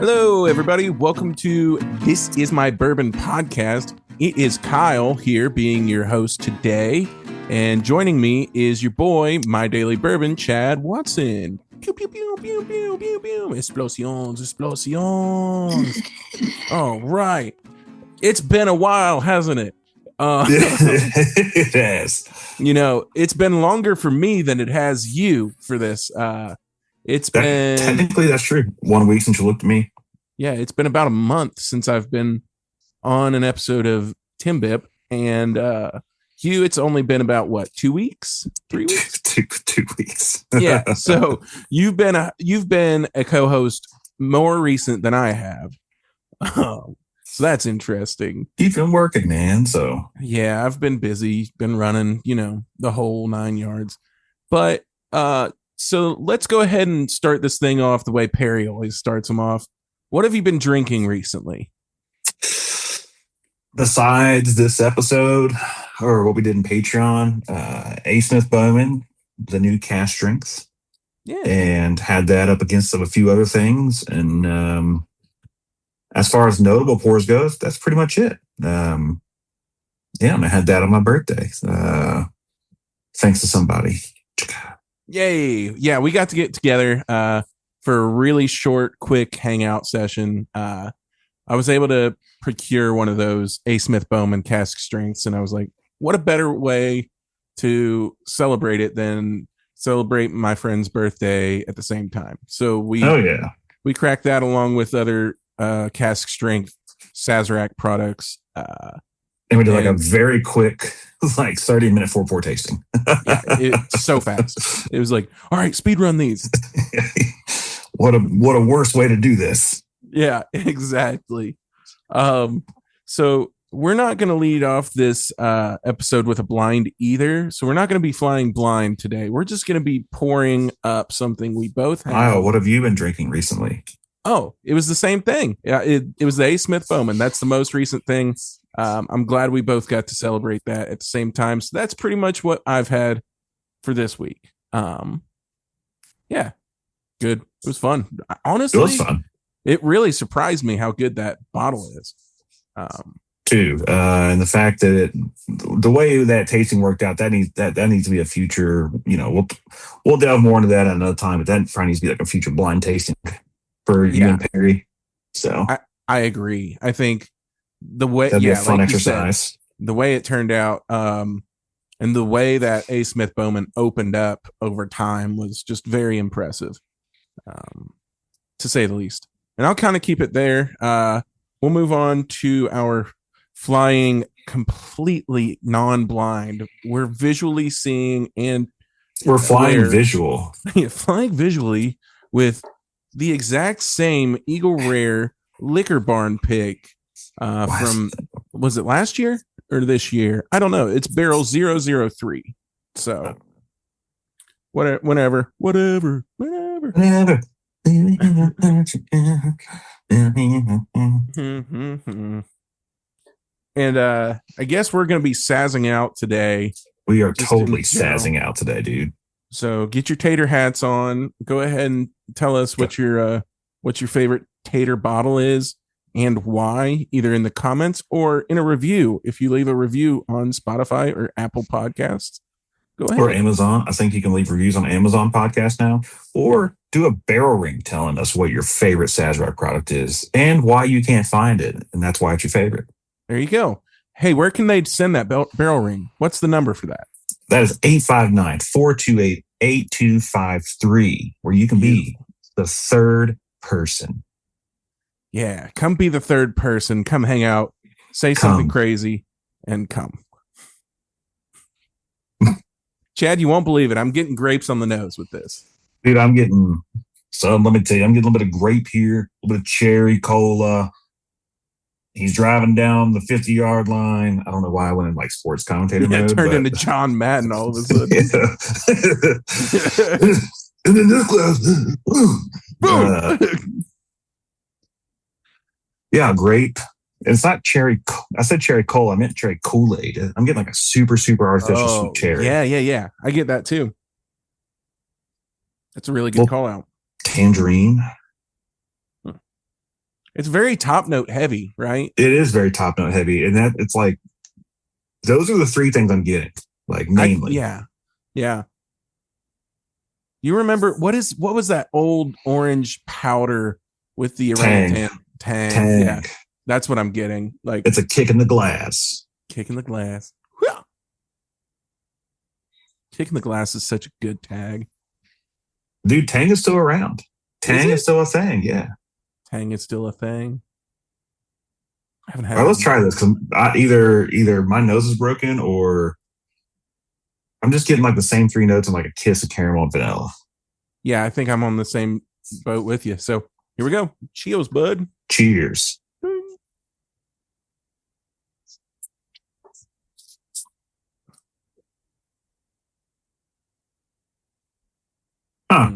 Hello, everybody. Welcome to This Is My Bourbon podcast. It is Kyle here being your host today. And joining me is your boy, My Daily Bourbon, Chad Watson. Pew, pew, pew, pew, pew, pew, pew. Explosions, explosions. All right. It's been a while, hasn't it? It has. You know, it's been longer for me than it has you for this. Been technically that's true. 1 week since you looked at me. Yeah, it's been about a month since I've been on an episode of Tim Bip, and Hugh, it's only been about what, 2 weeks, 3 weeks, two weeks. Yeah, so you've been a co-host more recent than I have. So that's interesting. You've been working, man. So yeah, I've been busy, been running, the whole 9 yards. But so let's go ahead and start this thing off the way Perry always starts them off. What have you been drinking recently? Besides this episode, or what we did in Patreon, A. Smith Bourbon, the new cask strength. Yeah. And had that up against a few other things. And as far as notable pours goes, that's pretty much it. I had that on my birthday. Thanks to somebody. Yay. Yeah, we got to get together for a really short, quick hangout session. I was able to procure one of those A. Smith Bourbon cask strengths, and I was like, what a better way to celebrate it than celebrate my friend's birthday at the same time. So we cracked that along with other cask strength Sazerac products. And we did like a very quick, 30-minute pour tasting. Yeah, it's so fast. It was like, all right, speed run these. What a worse way to do this. Yeah, exactly. So we're not going to lead off this episode with a blind either. So we're not going to be flying blind today. We're just going to be pouring up something we both have. Kyle, what have you been drinking recently? Oh, it was the same thing. Yeah, it was the A. Smith Bourbon. That's the most recent thing. I'm glad we both got to celebrate that at the same time. So that's pretty much what I've had for this week. Yeah, good. It was fun. Honestly, it was fun. It really surprised me how good that bottle is. Too, and the fact that the way that tasting worked out, that needs to be a future. We'll delve more into that at another time. But that probably needs to be like a future blind tasting for you and Perry. So I agree. I think the way that'd be a fun exercise. The way it turned out, and the way that A. Smith Bourbon opened up over time was just very impressive, to say the least. And I'll kind of keep it there. We'll move on to our flying completely non-blind. We're visually seeing and we're flying visual. Yeah, flying visually with the exact same Eagle Rare Liquor Barn pick from, was it last year or this year? I don't know. It's barrel 003. So whatever. And I guess we're going to be sazzing out today. We are totally sazzing out today, dude. So get your tater hats on. Go ahead and tell us what your favorite tater bottle is and why, either in the comments or in a review. If you leave a review on Spotify or Apple Podcasts, go ahead. Or Amazon. I think you can leave reviews on Amazon Podcast now. Or do a barrel ring telling us what your favorite Sazerac product is and why you can't find it. And that's why it's your favorite. There you go. Hey, where can they send that barrel ring? What's the number for that? That is 859-428-8253, where you can be the third person. Yeah, come be the third person. Come hang out, say something crazy, and come. Chad, you won't believe it. I'm getting grapes on the nose with this. Dude, let me tell you, I'm getting a little bit of grape here, a little bit of cherry cola. He's driving down the 50-yard line. I don't know why I went in sports commentator mode. Turned into John Madden all of a sudden. And then this class, boom. Yeah, grape. It's not cherry. I said cherry cola. I meant cherry Kool-Aid. I'm getting like a super, super artificial sweet cherry. Yeah. I get that too. That's a really good call out. Tangerine. It's very top note heavy, right? It is very top note heavy, and that it's like those are the three things I'm getting, like mainly. Yeah. You remember what was that old orange powder with the Tang, orangutan tang? Yeah, tang. that's what I'm getting. Like It's a kick in the glass. kicking the glass. Kicking the glass is such a good tag. Dude, tang is still around. Tang is still a thing. Yeah. Tang is still a thing. I haven't had. All right, let's try this because either my nose is broken or I'm just getting like the same three notes and like a kiss of caramel and vanilla. Yeah, I think I'm on the same boat with you. So here we go. Cheers, bud. Cheers. Huh.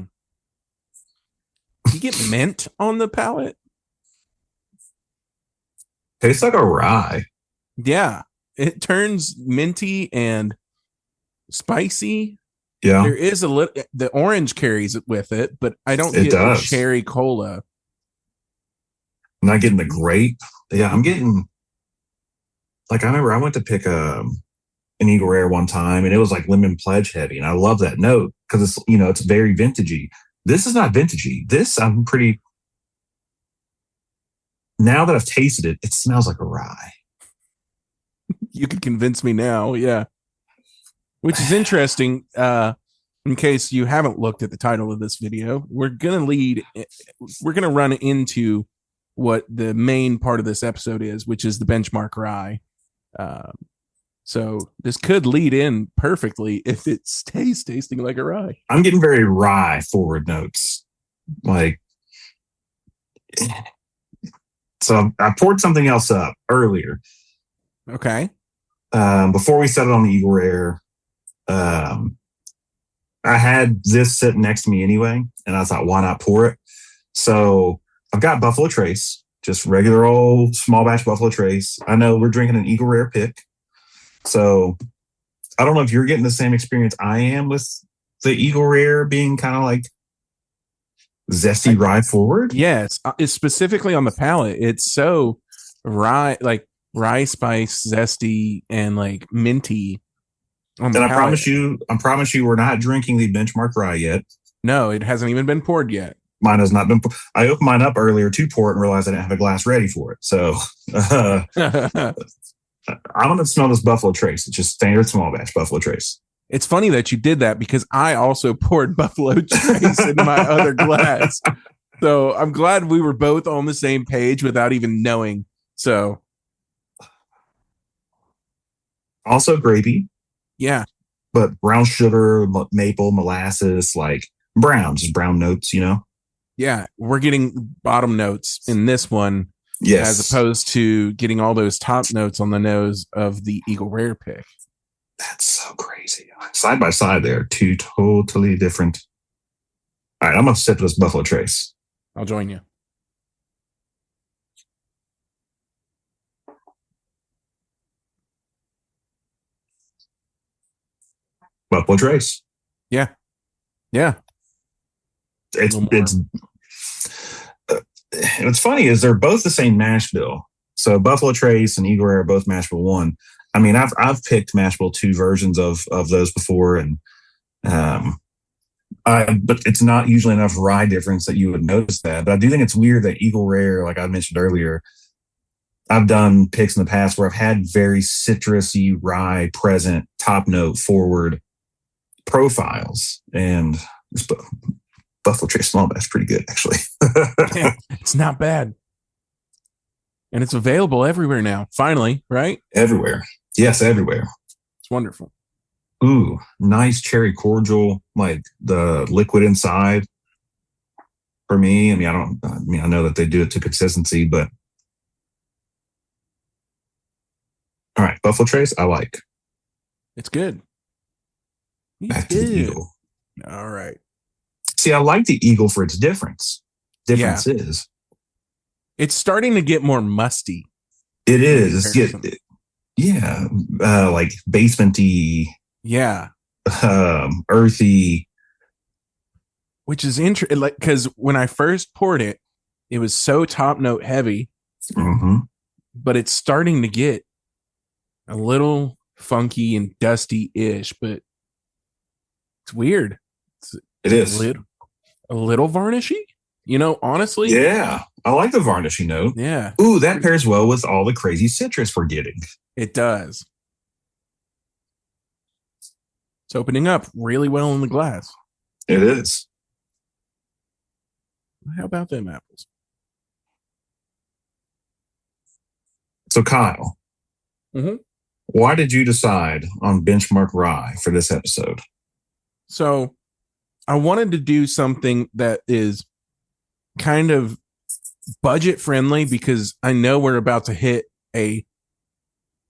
You get mint on the palate. Tastes like a rye. Yeah, it turns minty and spicy. Yeah, There is a little, the orange carries it with it, but I don't it get the does. cherry cola. I'm not getting the grape. Yeah, I'm getting like I remember I went to pick an Eagle Rare one time and it was like lemon pledge heavy, and I love that note because it's it's very vintagey. This is not vintagey. This I'm pretty. Now that I've tasted it, it smells like a rye. You could convince me now, yeah. Which is interesting. In case you haven't looked at the title of this video, we're gonna run into what the main part of this episode is, which is the benchmark rye. So this could lead in perfectly if it stays tasting like a rye. I'm getting very rye forward notes. Like, so I poured something else up earlier. Okay. Before we set it on the Eagle Rare, I had this sitting next to me anyway, and I thought, why not pour it? So I've got Buffalo Trace, just regular old small batch Buffalo Trace. I know we're drinking an Eagle Rare pick. So I don't know if you're getting the same experience I am with the Eagle Rare being kind of like zesty rye forward. Yes, it's specifically on the palate. It's so rye, like rye spice, zesty, and like minty. And I promise you, we're not drinking the benchmark rye yet. No, it hasn't even been poured yet. Mine has not been. I opened mine up earlier to pour it and realized I didn't have a glass ready for it. So I'm going to smell this Buffalo Trace. It's just standard small batch Buffalo Trace. It's funny that you did that because I also poured Buffalo Trace in my other glass. So I'm glad we were both on the same page without even knowing. So also grapey. Yeah. But brown sugar, maple, molasses, like just brown notes, Yeah. We're getting bottom notes in this one. Yes. As opposed to getting all those top notes on the nose of the Eagle Rare pick. That's so crazy. Side by side there, two totally different. All right, I'm going to sip this Buffalo Trace. I'll join you. Buffalo Trace. Yeah. What's funny is they're both the same mash bill. So Buffalo Trace and Eagle Rare are both mash bill 1. I mean, I've picked mash bill 2 versions of those before, and but it's not usually enough rye difference that you would notice that. But I do think it's weird that Eagle Rare, like I mentioned earlier, I've done picks in the past where I've had very citrusy rye present, top note forward profiles, and this Buffalo Trace small batch pretty good actually. Yeah, it's not bad, and it's available everywhere now. Finally, right? Everywhere, yes, everywhere. It's wonderful. Ooh, nice cherry cordial, like the liquid inside. For me, I know that they do it to consistency, but all right, Buffalo Trace, I like. It's good. Back to the Eagle. All right. See, I like the Eagle for its difference. Difference is it's starting to get more musty. It is. Like basementy. Yeah. Earthy. Which is interesting, like because when I first poured it, it was so top note heavy, Mm-hmm. but it's starting to get a little funky and dusty ish, but it's weird. It's, It it's is. a little varnishy, honestly. Yeah. I like the varnishy note. Yeah, Ooh, that pairs well with all the crazy citrus we're getting. it does. It's opening up really well in the glass. It is. How about them apples? So, Kyle, Mm-hmm. why did you decide on benchmark rye for this episode? So I wanted to do something that is kind of budget friendly because I know we're about to hit a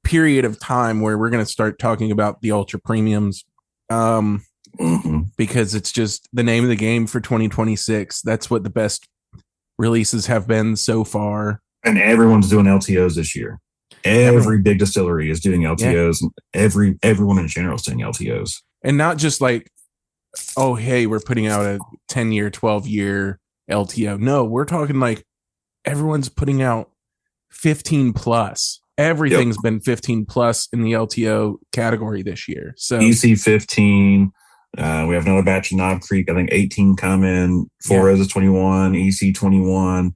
period of time where we're going to start talking about the ultra premiums. Because it's just the name of the game for 2026. That's what the best releases have been so far. And everyone's doing LTOs this year. Every big distillery is doing LTOs. Yeah. Everyone in general is doing LTOs. And not just like, oh, hey, we're putting out a 10-year, 12-year LTO. No, we're talking like everyone's putting out 15 plus. Everything's been 15 plus in the LTO category this year. So EC 15. We have another batch of Knob Creek. I think 18 coming. Flores is 21. EC 21.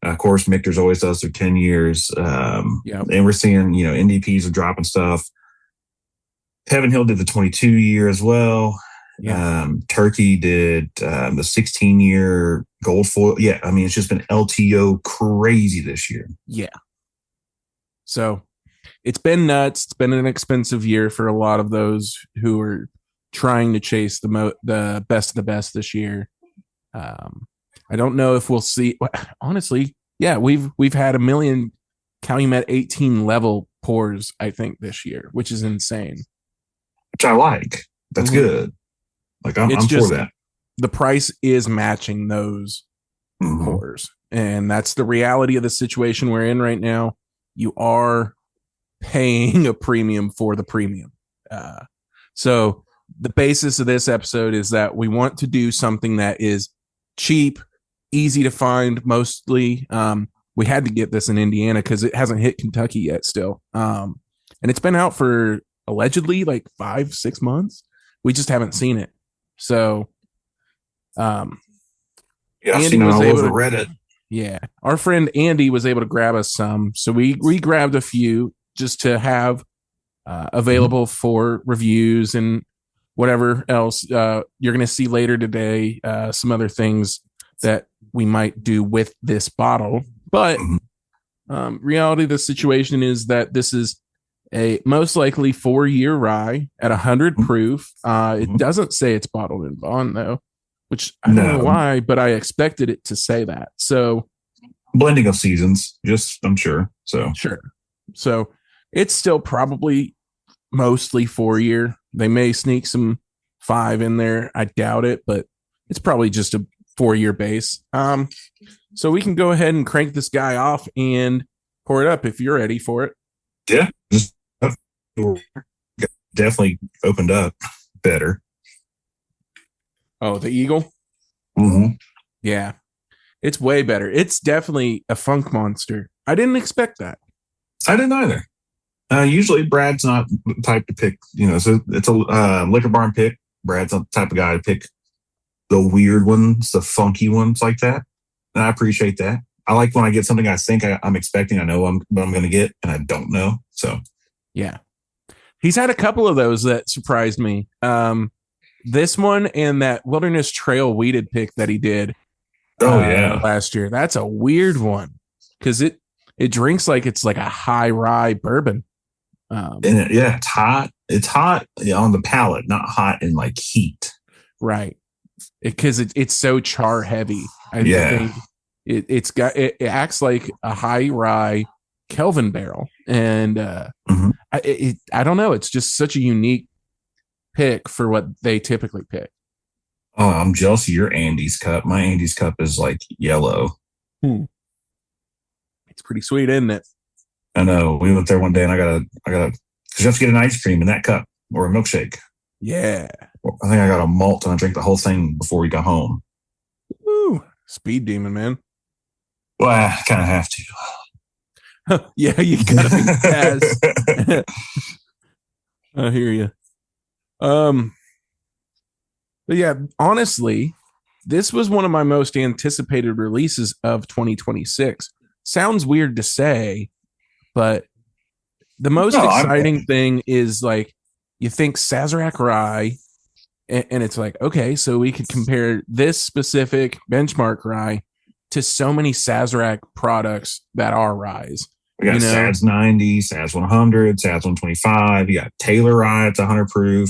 Of course, Michter's always does their 10 years. And we're seeing, NDPs are dropping stuff. Heaven Hill did the 22 year as well. Yeah. Turkey did the 16-year gold foil. Yeah, I mean, it's just been LTO crazy this year. Yeah. So it's been nuts. It's been an expensive year for a lot of those who are trying to chase the best of the best this year. I don't know if we'll see. Honestly, yeah, we've had a million Calumet 18 level pours, I think, this year, which is insane. Which I like. That's good. Like I'm for that. The price is matching those pours, and that's the reality of the situation we're in right now. You are paying a premium for the premium. So the basis of this episode is that we want to do something that is cheap, easy to find mostly. We had to get this in Indiana because it hasn't hit Kentucky yet still. And it's been out for allegedly like 5-6 months. We just haven't seen it. So I've seen it all over Reddit. Yeah. Our friend Andy was able to grab us some. So we grabbed a few just to have available for reviews and whatever else. You're going to see later today some other things that we might do with this bottle. But reality of the situation is that this is a most likely 4-year rye at 100 proof. It doesn't say it's bottled in bond, though, which I don't know why, but I expected it to say that. So blending of seasons, just I'm sure. So it's still probably mostly 4-year. They may sneak some 5 in there. I doubt it, but it's probably just a 4-year base. So we can go ahead and crank this guy off and pour it up if you're ready for it. Yeah, definitely opened up better. Oh, the Eagle? Yeah, it's way better. It's definitely a funk monster. I didn't expect that. I didn't either. Usually Brad's not the type to pick, so it's a liquor barn pick. Brad's not the type of guy to pick the weird ones, the funky ones like that. And I appreciate that. I like when I get something I think I'm expecting, I know what I'm going to get, and I don't know. So, yeah. He's had a couple of those that surprised me. This one and that Wilderness Trail weeded pick that he did last year. That's a weird one because it drinks like it's like a high rye bourbon. It's hot. It's hot on the palate, not hot in like heat. Right. Because it's so char heavy. I think it acts like a high rye Kelvin barrel. And I don't know. It's just such a unique pick for what they typically pick. Oh, I'm jealous of your Andes cup. My Andes cup is like yellow. It's pretty sweet, isn't it? I know. We went there one day and I gotta because you have to get an ice cream in that cup or a milkshake. Yeah. I think I got a malt and I drank the whole thing before we got home. Woo. Speed demon, man. Well, I kind of have to. Yeah, you gotta be fast. I hear you. But yeah, honestly, this was one of my most anticipated releases of 2026. Sounds weird to say, but the most No, exciting thing is like you think Sazerac rye, and it's like, okay, so we could compare this specific benchmark rye to so many Sazerac products that are ryes. we got SADS 90, SADS 100, SADS 125. You got Taylor rye, it's 100 proof.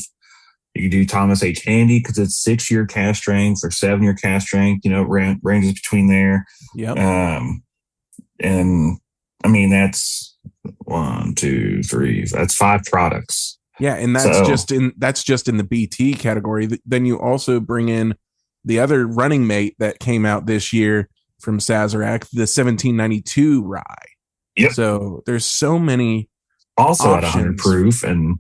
You can do Thomas H. Handy because it's 6-year cask strength or 7-year cask strength. You know, it ranges between there. Yep. And I mean, that's 1, 2, 3. That's 5 products. Yeah, and that's just in the BT category. Then you also bring in the other running mate that came out this year from Sazerac, the 1792 rye. Yep. So there's so many also options. At 100 proof, and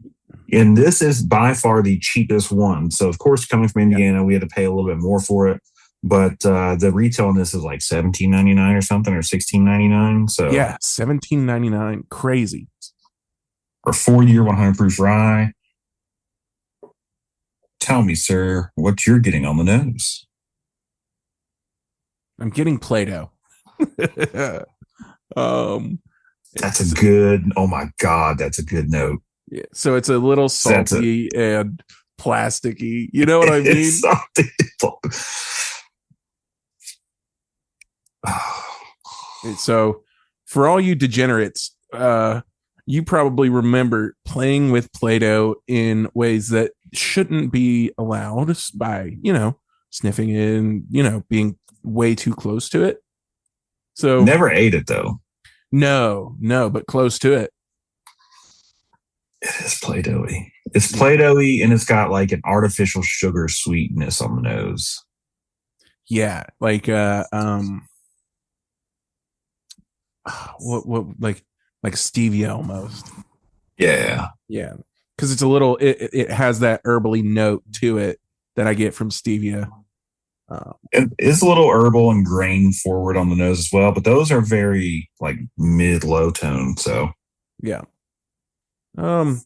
this is by far the cheapest one. So of course, coming from Indiana, we had to pay a little bit more for it. But the retail on this is like $17.99 or something, or $16.99. So yeah, $17.99, crazy. For 4-year 100 proof rye. Tell me, sir, what you're getting on the nose. I'm getting Play-Doh. That's a good. Oh my God, that's a good note. Yeah, so it's a little salty and plasticky. You know what I mean? So, for all you degenerates, you probably remember playing with Play-Doh in ways that shouldn't be allowed by, sniffing it and, being way too close to it. So never ate it though. No, but close to it. It is Play-Doh-y. It's Play-Doh-y, and it's got like an artificial sugar sweetness on the nose. Yeah, like what like stevia almost. Yeah, because it's a little. It has that herbally note to it that I get from stevia. And it's a little herbal and grain forward on the nose as well, but those are very like mid-low tone. So yeah. I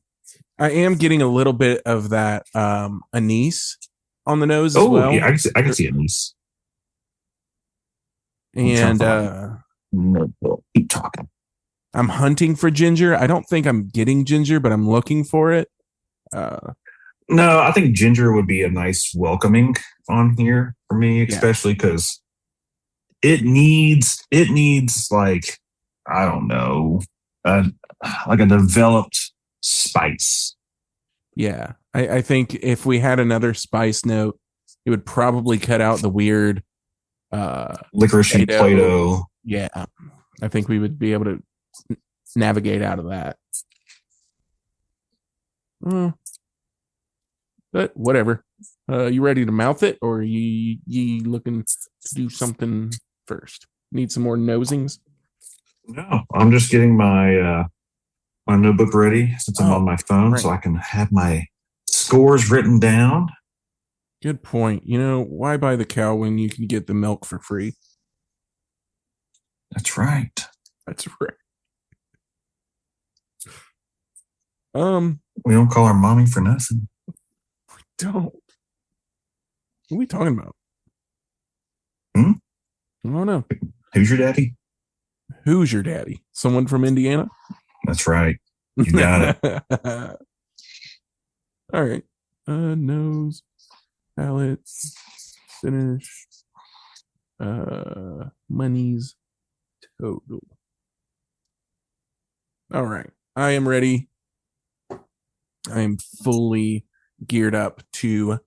am getting a little bit of that anise on the nose as well. Yeah, I can see anise. And keep talking. I'm hunting for ginger. I don't think I'm getting ginger, but I'm looking for it. No, I think ginger would be a nice welcoming on here for me, especially because it needs like, I don't know, like a developed spice. Yeah, I think if we had another spice note, it would probably cut out the weird licoricey Play-Doh. Yeah, I think we would be able to navigate out of that. But whatever. You ready to mouth it, or are you looking to do something first? Need some more nosings? No, I'm just getting my my notebook ready since I'm on my phone, so I can have my scores written down. Good point. Why buy the cow when you can get the milk for free? That's right. We don't call her mommy for nothing. Don't. What are we talking about? I don't know. Who's your daddy? Who's your daddy? Someone from Indiana? That's right. You got it. All right. Nose, palate, finish, monies, total. All right. I am ready. I am fully geared up to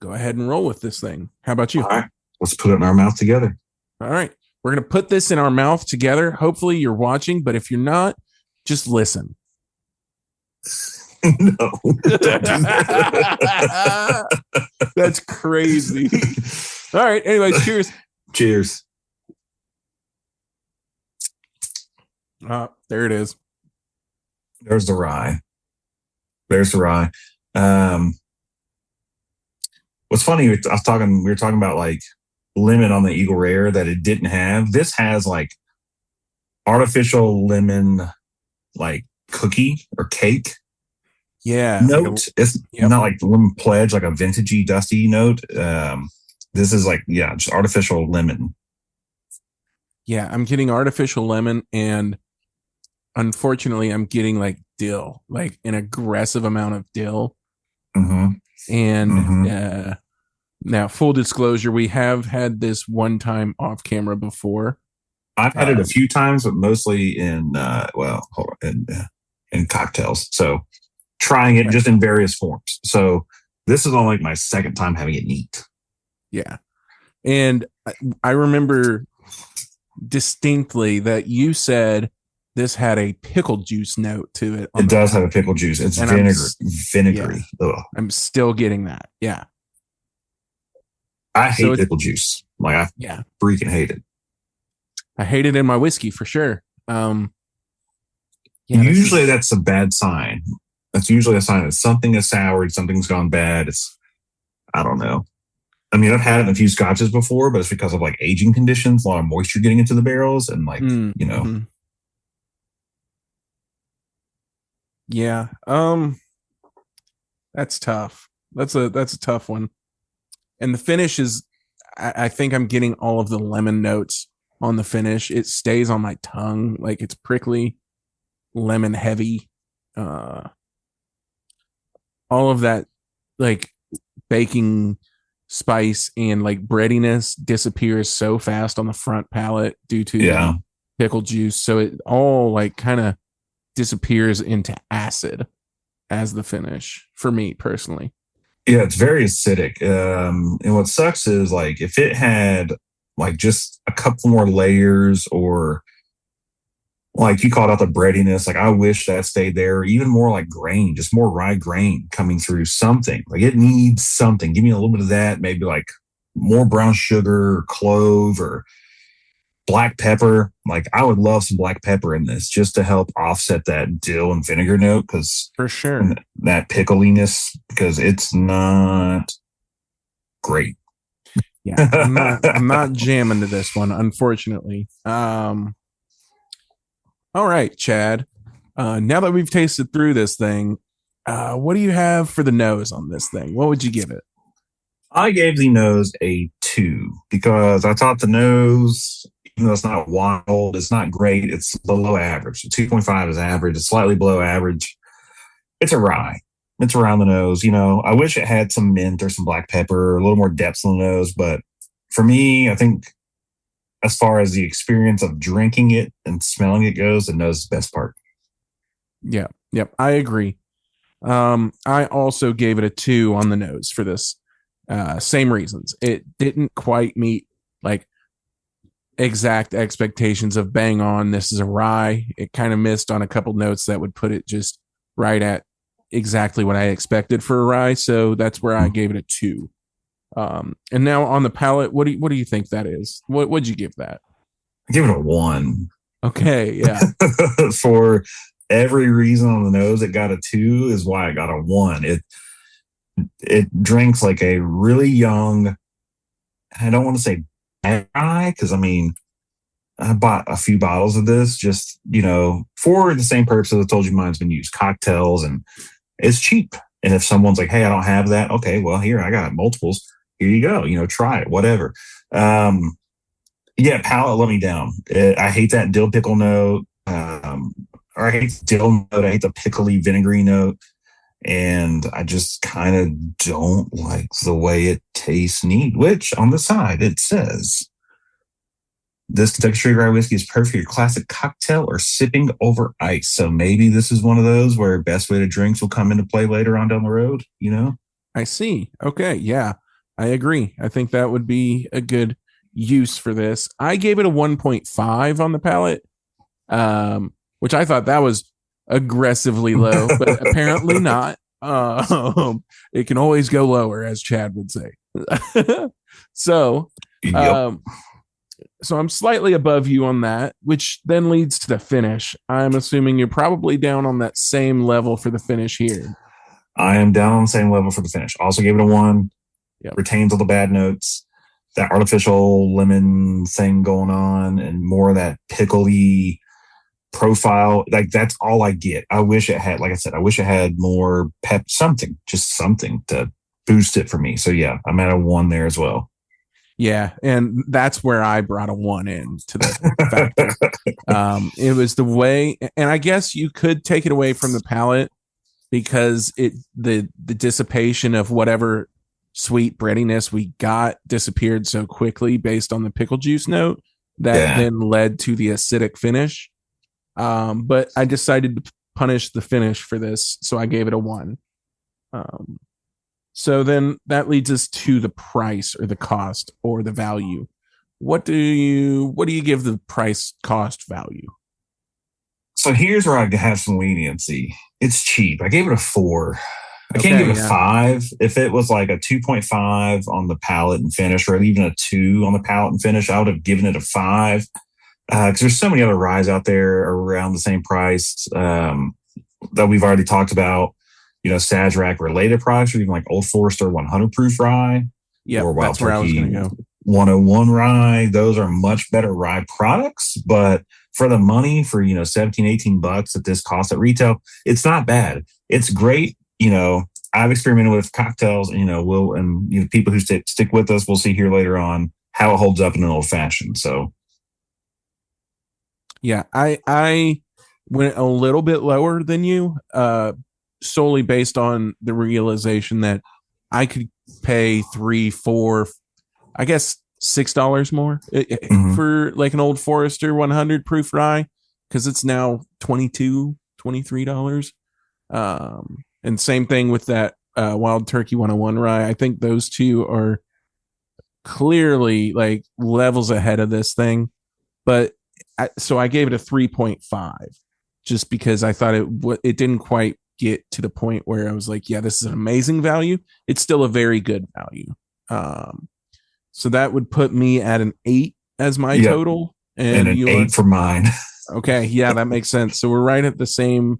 go ahead and roll with this thing. How about you? All right. Let's put it in our mouth together. All right. We're going to put this in our mouth together. Hopefully you're watching, but if you're not, just listen. No. That's crazy. All right. Anyways, cheers. Cheers. There it is. There's the rye. What's funny, we were talking about like lemon on the Eagle Rare that it didn't have. This has like artificial lemon, like cookie or cake Yeah, like a note. It's yep. not like the lemon pledge, like a vintagey, dusty note. This is like, yeah, just artificial lemon. Yeah, I'm getting artificial lemon, and unfortunately I'm getting like dill, like an aggressive amount of dill. Mm-hmm. And Mm-hmm. now, full disclosure, we have had this one time off camera before. I've had it a Um, few times, but mostly in hold on, in cocktails. So trying it okay. just in various forms. So this is only like my second time having it neat. Yeah. And I remember distinctly that you said this had a pickle juice note to it on It the does have a palate. pickle juice. It's And yeah, vinegary. Ugh. I'm still getting that. Yeah. I So hate it's, pickle juice. Like I yeah, freaking hate it. I hate it in my whiskey for sure. Yeah, this Usually is, that's a bad sign. That's usually a sign that something is soured, something's gone bad. It's I don't know. I mean, I've had it in a few scotches before, but it's because of like aging conditions, a lot of moisture getting into the barrels, and like mm-hmm. Yeah. That's tough. That's a tough one. And the finish is, I think I'm getting all of the lemon notes on the finish. It stays on my tongue, like it's prickly, lemon heavy. Uh, all of that, like baking spice and like breadiness disappears so fast on the front palate due to yeah, the pickle juice. So it all like kind of disappears into acid as the finish for me personally. yeah, it's very acidic. And what sucks is like if it had like just a couple more layers or like you called out the breadiness, like I wish that stayed there. Even more like grain, just more rye grain coming through something. Like it needs something. Give me a little bit of that, maybe like more brown sugar or clove or black pepper. Like I would love some black pepper in this just to help offset that dill and vinegar note because For sure. that pickliness because it's not great. Yeah, I'm not jamming to this one, unfortunately. All right, Chad. Now that we've tasted through this thing, what do you have for the nose on this thing? What would you give it? I gave the nose a 2 because I thought the nose, even though it's not wild, it's not great. It's below average. 2.5 is average. It's slightly below average. It's a rye. It's around the nose. You know, I wish it had some mint or some black pepper, a little more depth on the nose. But for me, I think as far as the experience of drinking it and smelling it goes, the nose is the best part. Yeah, yep, I agree. I also gave it a 2 on the nose for this. Same reasons. It didn't quite meet like exact expectations of bang on. This is a rye. It kind of missed on a couple notes that would put it just right at exactly what I expected for a rye. So that's where I gave it a 2. And now on the palate, what do you think that is? What would you give that? I give it a 1. Okay, yeah, For every reason on the nose, it got a 2 is why I got a 1. It drinks like a really young. I don't want to say rye because I mean I bought a few bottles of this just for the same purpose as I told you mine's been used cocktails and it's cheap. And if someone's like, hey, I don't have that, okay, well here I got multiples. Here you go. Try it, whatever. Yeah, palate let me down. I hate that dill pickle note. Or I hate the dill note. I hate the pickly vinegary note. And I just kind of don't like the way it tastes neat, which on the side it says this Kentucky Straight Rye whiskey is perfect for your classic cocktail or sipping over ice. So maybe this is one of those where best way to drinks will come into play later on down the road. I see. Okay, yeah, I agree. I think that would be a good use for this. I gave it a 1.5 on the palate, which I thought that was aggressively low, but apparently not. It can always go lower, as Chad would say. so, Yep. um, so I'm slightly above you on that, which then leads to the finish. I'm assuming you're probably down on that same level for the finish here. I am down on the same level for the finish. Also gave it a 1. Yep. Retains all the bad notes. that artificial lemon thing going on, and more of that pickly profile. Like that's all I get. I wish it had, like I said, I wish it had more pep, something, just something to boost it for me. So yeah, I'm at a 1 there as well. Yeah, and that's where I brought a 1 in to the factor. It was the way, and I guess you could take it away from the palate because the dissipation of whatever sweet breadiness we got disappeared so quickly based on the pickle juice note that then led to the acidic finish. But I decided to punish the finish for this, so I gave it a 1. So then that leads us to the price or the cost or the value. What do you give the price cost value? So here's where I have some leniency. It's cheap. I gave it a 4. I can't give it a 5. If it was like a 2.5 on the palate and finish, or even a 2 on the palate and finish, I would have given it a 5. Because there's so many other ryes out there around the same price that we've already talked about. You know, Sazerac related products, or even like Old Forester 100 proof rye, or Wild that's where I was Turkey go. 101 rye. Those are much better rye products, but for the money, for, you know, 17, 18 bucks at this cost at retail, it's not bad. It's great. You know, I've experimented with cocktails, and, you know, people who stick with us, we'll see here later on how it holds up in an old fashioned. So yeah, I went a little bit lower than you, solely based on the realization that I could pay $3, $4, I guess $6 more for like an Old Forester 100 proof rye, because it's now $22, $23. And same thing with that Wild Turkey 101 rye. I think those two are clearly like levels ahead of this thing. But so I gave it a 3.5 just because I thought it didn't quite get to the point where I was like, yeah, this is an amazing value. It's still a very good value. So that would put me at an 8 as my total. And an 8 for mine. Okay. Yeah, that makes sense. So we're right at the same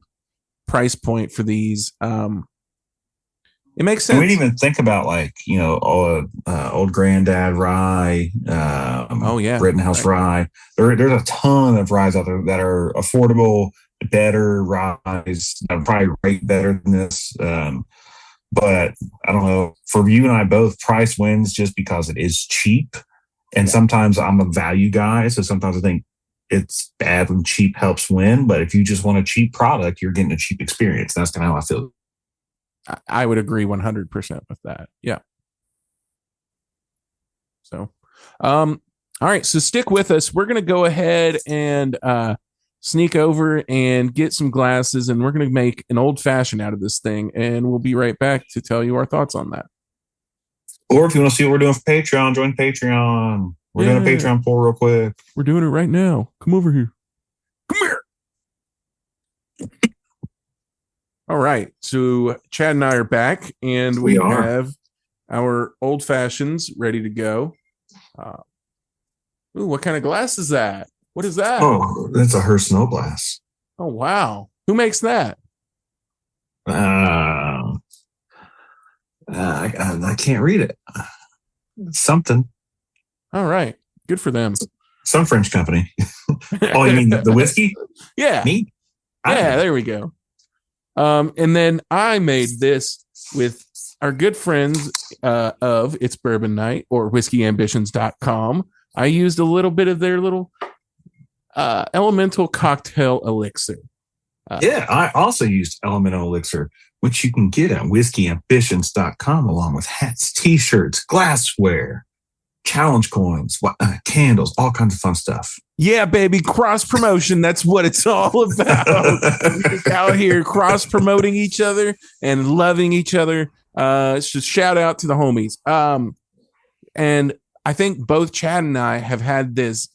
price point for these. It makes sense. And we didn't even think about, like, you know, old granddad rye. Rittenhouse rye. There's a ton of ryes out there that are affordable, better ryes that probably rate better than this. But I don't know. For you and I both, price wins just because it is cheap. And sometimes I'm a value guy, so sometimes I think it's bad when cheap helps win. But if you just want a cheap product, you're getting a cheap experience. That's kind of how I feel. I would agree 100% with that. Yeah. So, all right. So stick with us. We're going to go ahead and sneak over and get some glasses, and we're going to make an old fashioned out of this thing. And we'll be right back to tell you our thoughts on that. Or if you want to see what we're doing for Patreon, join Patreon. We're doing a Patreon poll real quick. We're doing it right now. Come over here. Come here. All right. So Chad and I are back, and we have our old fashions ready to go. Ooh, what kind of glass is that? What is that? Oh, that's a Hearst Snow Glass. Oh, wow. Who makes that? I can't read it. Something. All right. Good for them. Some French company. Oh, you mean the whiskey? Yeah. Me? Yeah, there we go. And then I made this with our good friends of It's Bourbon Night, or whiskeyambitions.com. I used a little bit of their little elemental cocktail elixir. I also used elemental elixir, which you can get at whiskeyambitions.com, along with hats, t-shirts, glassware, challenge coins, candles, all kinds of fun stuff. Yeah, baby, cross promotion. That's what it's all about. We're just out here cross promoting each other and loving each other. It's just shout out to the homies. And I think both Chad and I have had this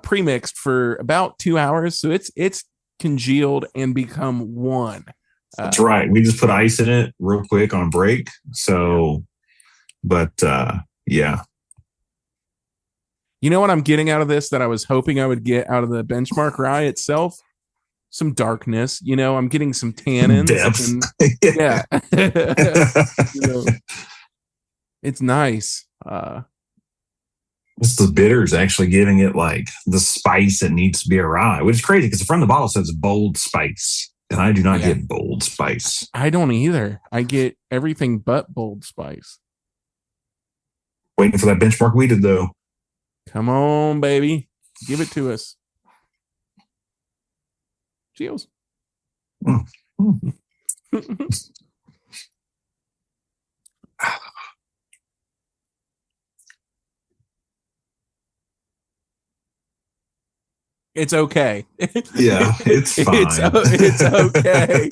pre-mixed for about 2 hours. So it's congealed and become one. That's right. We just put ice in it real quick on break. So, yeah. You know what I'm getting out of this that I was hoping I would get out of the benchmark rye itself? Some darkness. You know, I'm getting some tannins. Yeah. It's nice. It's the bitters actually giving it like the spice that needs to be a rye, which is crazy because the front of the bottle says bold spice, and I do not Yeah. get bold spice. I don't either. I get everything but bold spice. Waiting for that benchmark wheated though. Come on, baby. Give it to us. Cheers. Mm. Mm. It's okay. Yeah, it's fine. It's okay.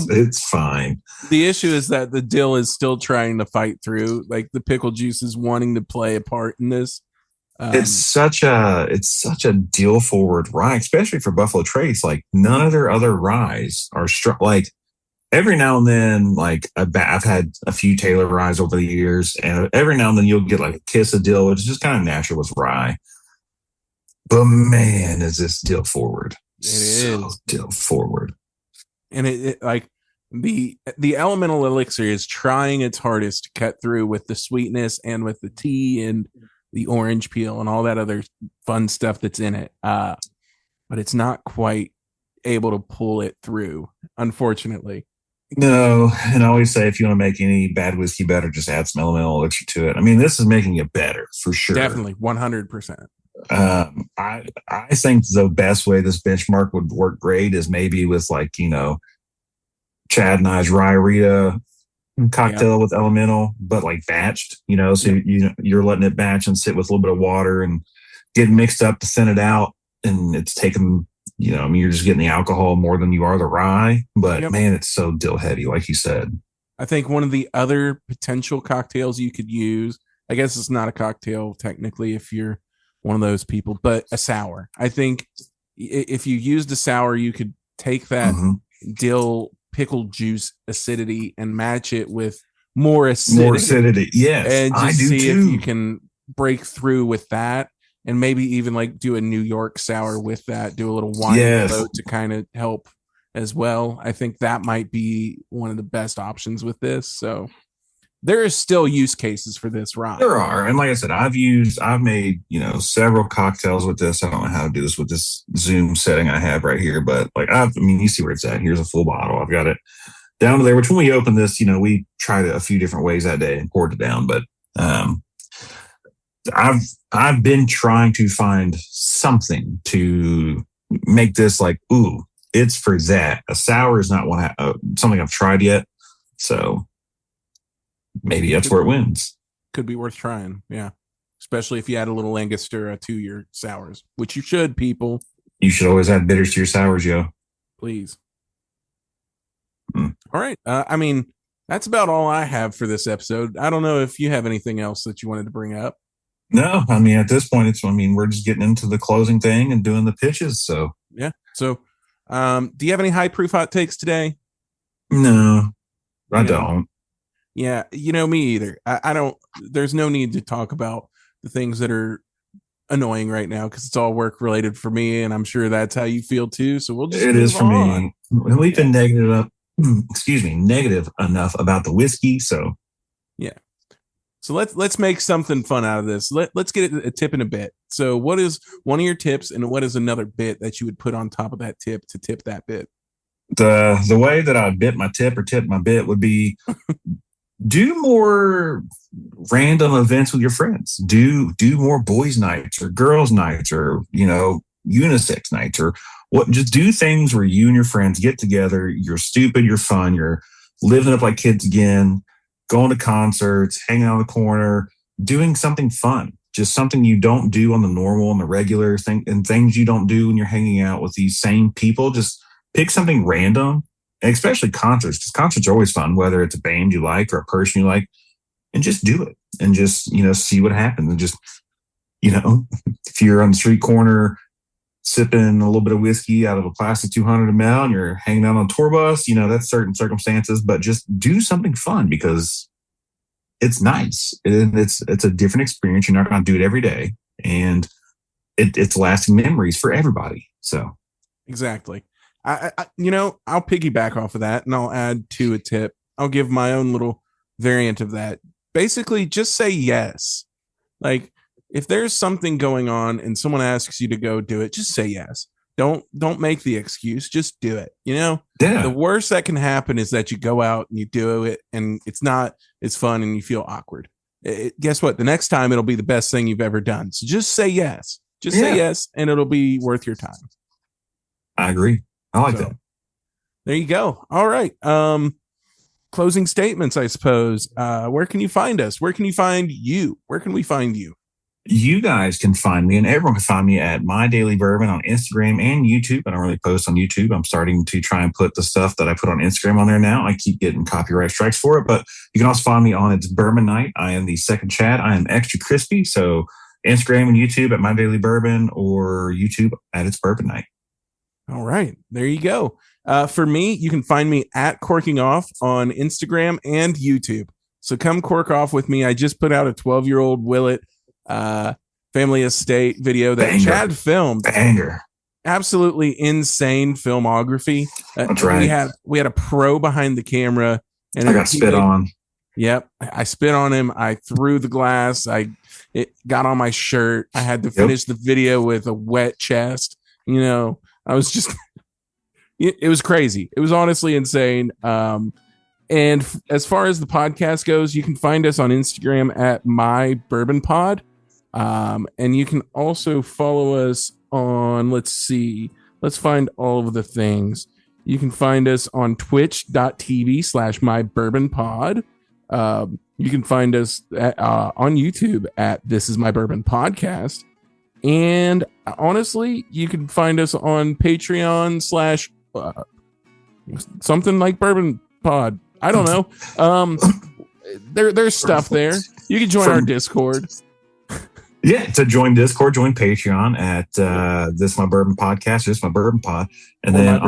It's fine. The issue is that the dill is still trying to fight through. Like the pickle juice is wanting to play a part in this. It's such a deal forward rye, especially for Buffalo Trace. Like none of their other ryes are strong. Like every now and then, like I've had a few Taylor ryes over the years, and every now and then you'll get like a kiss of dill, which is just kind of natural with rye. But man, is this deal forward? It is deal forward, and it like the elemental elixir is trying its hardest to cut through with the sweetness and with the tea and the orange peel and all that other fun stuff that's in it. But it's not quite able to pull it through, unfortunately. No, and I always say if you want to make any bad whiskey better, just add some elemental elixir to it. I mean, this is making it better for sure. Definitely, 100%. I think the best way this benchmark would work great is maybe with like Chad and I's Rye Rita cocktail with elemental, but like batched. So you're letting it batch and sit with a little bit of water and get mixed up to thin it out, and it's taking. You're just getting the alcohol more than you are the rye, but man, it's so dill heavy, like you said. I think one of the other potential cocktails you could use, I guess it's not a cocktail technically if you're one of those people, but a sour. I think if you used a sour, you could take that dill pickle juice acidity and match it with more acidity. More acidity, yes. And just see if you can break through with that. And maybe even like do a New York sour with that, do a little wine float to kind of help as well. I think that might be one of the best options with this. So there is still use cases for this rye. There are. And like I said, I've made, several cocktails with this. I don't know how to do this with this Zoom setting I have right here, but like, you see where it's at. Here's a full bottle. I've got it down to there, which when we opened this, we tried it a few different ways that day and poured it down, but, I've been trying to find something to make this like, ooh, it's for that. A sour is not something I've tried yet, so maybe that's where it wins. Could be worth trying, yeah. Especially if you add a little Angostura to your sours, which you should, people. You should always add bitters to your sours, yo. Please. All right. That's about all I have for this episode. I don't know if you have anything else that you wanted to bring up. No, at this point, we're just getting into the closing thing and doing the pitches. So, yeah. So, do you have any high proof hot takes today? No, I don't. Yeah. Me either. I don't, there's no need to talk about the things that are annoying right now because it's all work related for me. And I'm sure that's how you feel too. So we'll just, it is for me. We've been negative enough about the whiskey. So, yeah. So let's make something fun out of this. Let's get a tip and a bit. So what is one of your tips and what is another bit that you would put on top of that tip to tip that bit? The way that I would bit my tip or tip my bit would be do more random events with your friends. Do more boys' nights or girls' nights or, unisex nights or what. Just do things where you and your friends get together. You're stupid. You're fun. You're living up like kids again. Going to concerts, hanging out in the corner, doing something fun, just something you don't do on the normal and the regular thing, and things you don't do when you're hanging out with these same people. Just pick something random, and especially concerts, because concerts are always fun, whether it's a band you like or a person you like, and just do it and just, see what happens. And just, if you're on the street corner sipping a little bit of whiskey out of a plastic 200 ml and you're hanging out on a tour bus, that's certain circumstances, but just do something fun because it's nice. It's a different experience. You're not going to do it every day. And it's lasting memories for everybody. So exactly. I'll piggyback off of that and I'll add to a tip. I'll give my own little variant of that. Basically just say yes. Like if there's something going on and someone asks you to go do it, just say yes. Don't make the excuse. Just do it. The worst that can happen is that you go out and you do it and it's not as fun and you feel awkward. Guess what? The next time it'll be the best thing you've ever done. So just say yes. Just say yes, and it'll be worth your time. I agree. I like that. There you go. All right. Closing statements, I suppose. Where can you find us? Where can you find you? Where can we find you? You guys can find me, and everyone can find me at MyDailyBourbon on Instagram and YouTube. I don't really post on YouTube. I'm starting to try and put the stuff that I put on Instagram on there now. I keep getting copyright strikes for it, but you can also find me on It's Bourbon Night. I am the second Chad. I am extra crispy. So Instagram and YouTube at MyDailyBourbon or YouTube at It's Bourbon Night. All right. There you go. For me, you can find me at Corking Off on Instagram and YouTube. So come cork off with me. I just put out a 12-year-old Willet family estate video that Chad filmed. Banger. Absolutely insane filmography. That's right. We had a pro behind the camera, and I got spit on. Yep, I spit on him. I threw the glass. It got on my shirt. I had to finish the video with a wet chest. I was just. It was crazy. It was honestly insane. And as far as the podcast goes, you can find us on Instagram at MyBourbonPod. And you can also follow us on, let's find all of the things. You can find us on twitch.tv/MyBourbonPod. You can find us on YouTube at This Is My Bourbon Podcast. And honestly, you can find us on Patreon / something like Bourbon Pod. I don't know. There's stuff there. You can join our Discord. Yeah, to join Discord, join Patreon at This My Bourbon Podcast, This My Bourbon Pod, and then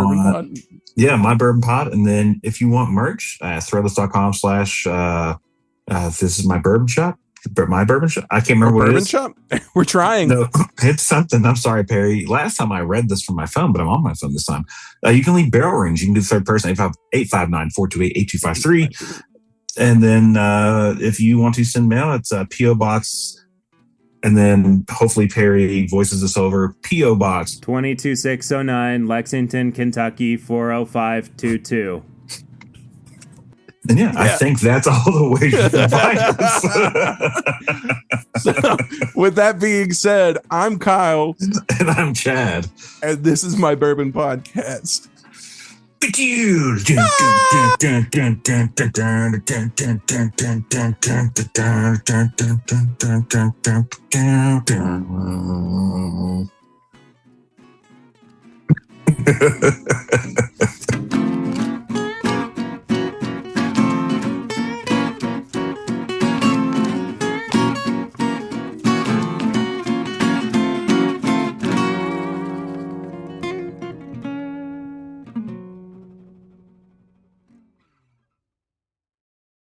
My Bourbon Pod. And then if you want merch, threadless.com/ This Is My Bourbon Shop. My Bourbon Shop. I can't remember what it is. Shop. We're trying. No, it's something. I'm sorry, Perry. Last time I read this from my phone, but I'm on my phone this time. You can leave barrel rings. You can do third person 859-428-8253. And then if you want to send mail, it's P.O. Box. And then hopefully Perry voices us over. P.O. Box 22609, Lexington, Kentucky 40522. And I think that's all the ways you can find us. So, with that being said, I'm Kyle. And I'm Chad. And this is My Bourbon Podcast. Thank you.